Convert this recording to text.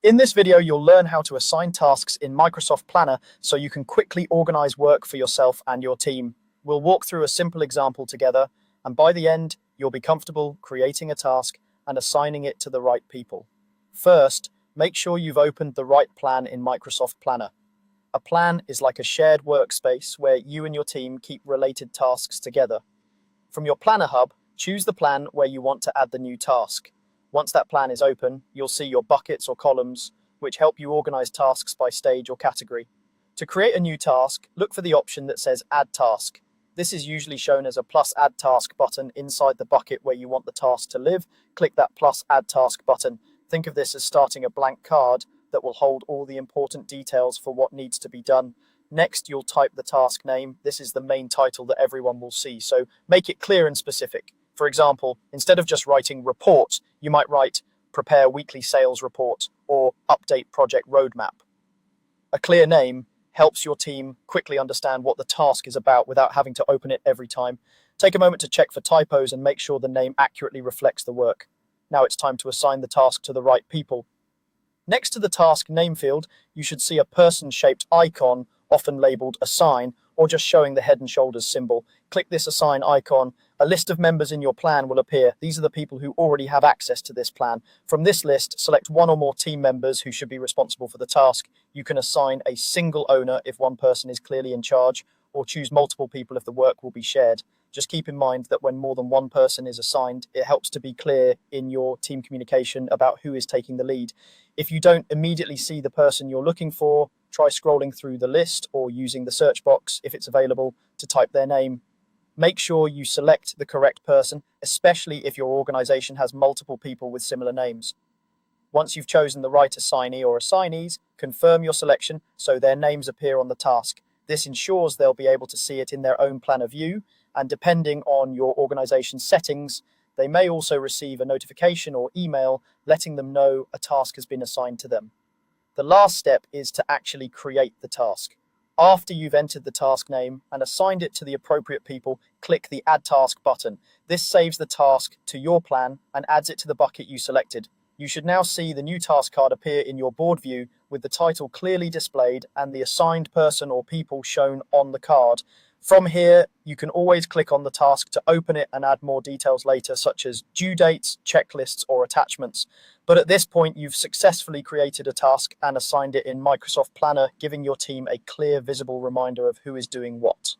In this video, you'll learn how to assign tasks in Microsoft Planner so you can quickly organize work for yourself and your team. We'll walk through a simple example together, and by the end, you'll be comfortable creating a task and assigning it to the right people. First, make sure you've opened the right plan in Microsoft Planner. A plan is like a shared workspace where you and your team keep related tasks together. From your Planner hub, choose the plan where you want to add the new task. Once that plan is open, you'll see your buckets or columns, which help you organize tasks by stage or category. To create a new task, look for the option that says Add Task. This is usually shown as a plus Add Task button inside the bucket where you want the task to live. Click that plus Add Task button. Think of this as starting a blank card that will hold all the important details for what needs to be done. Next, you'll type the task name. This is the main title that everyone will see, so make it clear and specific. For example, instead of just writing report, you might write prepare weekly sales report or update project roadmap. A clear name helps your team quickly understand what the task is about without having to open it every time. Take a moment to check for typos and make sure the name accurately reflects the work. Now it's time to assign the task to the right people. Next to the task name field, you should see a person-shaped icon, often labeled Assign, or just showing the head and shoulders symbol. Click this Assign icon. A list of members in your plan will appear. These are the people who already have access to this plan. From this list, select one or more team members who should be responsible for the task. You can assign a single owner if one person is clearly in charge, or choose multiple people if the work will be shared. Just keep in mind that when more than one person is assigned, it helps to be clear in your team communication about who is taking the lead. If you don't immediately see the person you're looking for, try scrolling through the list or using the search box, if it's available, to type their name. Make sure you select the correct person, especially if your organization has multiple people with similar names. Once you've chosen the right assignee or assignees, confirm your selection so their names appear on the task. This ensures they'll be able to see it in their own planner view, and depending on your organization's settings, they may also receive a notification or email letting them know a task has been assigned to them. The last step is to actually create the task. After you've entered the task name and assigned it to the appropriate people, click the Add Task button. This saves the task to your plan and adds it to the bucket you selected. You should now see the new task card appear in your board view with the title clearly displayed and the assigned person or people shown on the card. From here, you can always click on the task to open it and add more details later, such as due dates, checklists, or attachments. But at this point, you've successfully created a task and assigned it in Microsoft Planner, giving your team a clear, visible reminder of who is doing what.